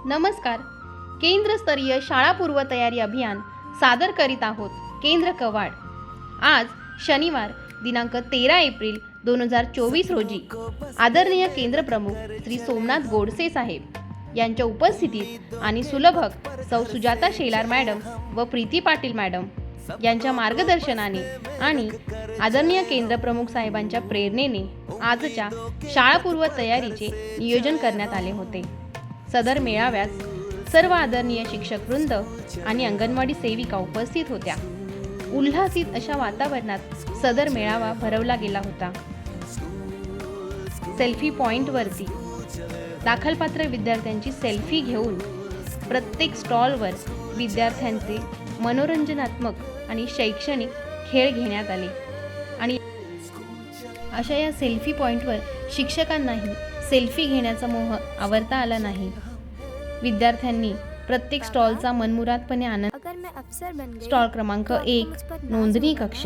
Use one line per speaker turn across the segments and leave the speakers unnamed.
नमस्कार. केंद्रस्तरीय शाळा पूर्वतयारी अभियान सादर करीत आहोत केंद्र कवाड. आज शनिवार दिनांक 13 एप्रिल 2024 रोजी आदरणीय केंद्र प्रमुख श्री सोमनाथ गोडसे साहेब यांच्या उपस्थितीत आणि सुलभक सौ सुजाता शेलार मॅडम व प्रीती पाटील मॅडम यांच्या मार्गदर्शनाने आणि आदरणीय केंद्र प्रमुख साहेबांच्या प्रेरणेने आजच्या शाळापूर्व तयारीचे नियोजन करण्यात आले होते. सदर मेळाव्यात सर्व आदरणीय शिक्षक वृंद आणि अंगणवाडी सेविका उपस्थित होत्या. उल्हासित अशा वातावरणात सदर मेळावा भरवला गेला होता. सेल्फी पॉइंटवरती दाखलपात्र विद्यार्थ्यांची सेल्फी घेऊन प्रत्येक स्टॉलवर विद्यार्थ्यांचे मनोरंजनात्मक आणि शैक्षणिक खेळ घेण्यात आले आणि अशा या सेल्फी पॉइंटवर शिक्षकांनाही सेल्फी घेण्याचा मोह आवरता आला नाही. विद्यार्थ्यांनी प्रत्येक स्टॉलचा मनमुरादपणे आनंद. स्टॉल क्रमांक 1 नोंदणी कक्ष,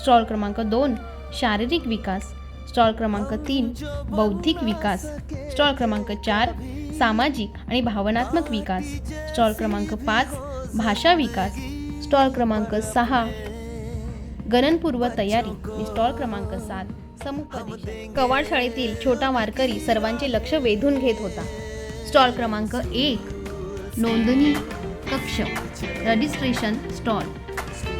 स्टॉल क्रमांक 2 शारीरिक विकास, स्टॉल क्रमांक 3 बौद्धिक विकास, स्टॉल क्रमांक 4 सामाजिक आणि भावनात्मक विकास, स्टॉल क्रमांक 5 भाषा विकास, स्टॉल क्रमांक 6 गणनपूर्व तयारी आणि स्टॉल क्रमांक 7 समुपदेशन. कवाड शाळेतील छोटा वारकरी सर्वांचे लक्ष वेधून घेत होता. स्टॉल क्रमांक 1 नोंदणी कक्ष रजिस्ट्रेशन स्टॉल,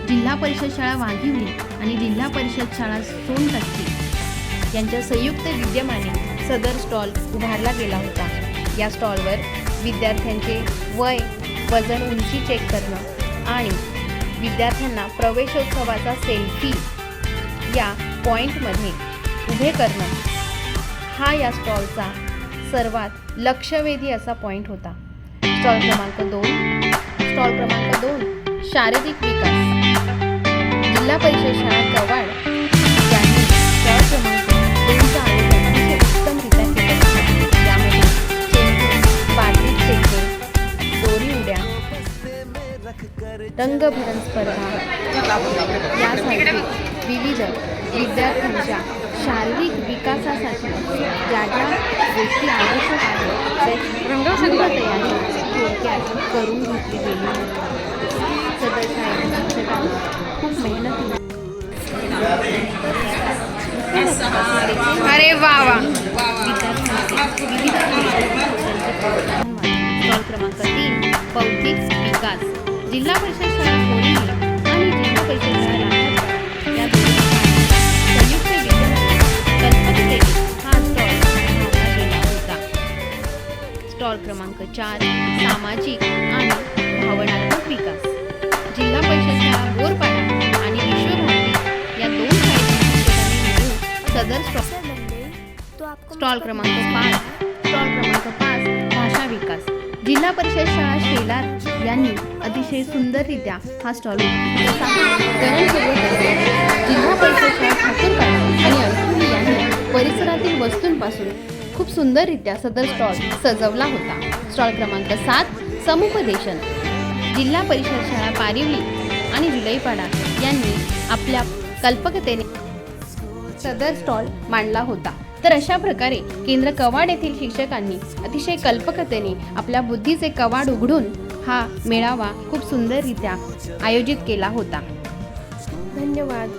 जिल्हा परिषद शाळा वाघिवली आणि जिल्हा परिषद शाळा सोनटक्के यांच्या संयुक्त विद्यमाने सदर स्टॉल उभारला गेला होता. या स्टॉलवर विद्यार्थ्यांचे वय, वजन, उंची चेक करणं आणि विद्यार्थ्यांना प्रवेशोत्सवाचा सेल्फी या पॉइंटमध्ये उभे करणं हा या स्टॉलचा सर्वात लक्षवेधी असा पॉइंट होता. स्टॉल क्रमांक 2 शारीरिक विकास, जिल्हा परिषद शाळा कवाड यांनी स्टॉल क्रमांक 2चा आयोजन उत्तमरित्या केले होते. यामध्ये चेंडू, बादली फेकणे, दोरी उड्या, रंगभरण स्पर्धा यासारखे विविध विद्यार्थ्यांच्या शारीरिक विकासासाठी ज्या ज्या गोष्टी आवश्यक आहेत त्या तयारी थोडक्यात करून घेतली गेली. सदर शाळेच्या शिक्षकांनी खूप मेहनत
अरे वा वा.
स्टॉल क्रमांक 3 बौद्धिक विकास, जिल्हा परिषद शाळा कोणी आणि जिल्हा परिषद शाळा लाखापूर या दोन्ही संयुक्त विद्यमाने कल्पकतेने हा स्टॉल उभारला गेला होता. स्टॉल क्रमांक 4 सामाजिक आणि भावनात्मक विकास, जिल्हा परिषद शाळा बोरपाडा आणि विश्वभारती या दोन शाळेतील शिक्षकांनी मिळून सदर स्टॉल क्रमांक 5 भाषा विकास, जिल्हा परिषद शाळा शेलार यांनी अतिशय सुंदररित्या हा स्टॉल जिल्हा परिषद शाळा ठाकूरपाडा आणि अडकुली यांनी परिसरातील वस्तूंपासून खूप सुंदररित्या सदर स्टॉल सजवला होता. स्टॉल क्रमांक 7 समुपदेशन, जिल्हा परिषद शाळा पारिवली आणि जुलैपाडा यांनी आपल्या कल्पकतेने सदर स्टॉल मांडला होता. तर अशा प्रकारे केंद्र कवाड येथील शिक्षकांनी अतिशय कल्पकतेने आपल्या बुद्धीचे कवाड उघडून हा मेळावा खूप सुंदररित्या आयोजित केला होता. धन्यवाद.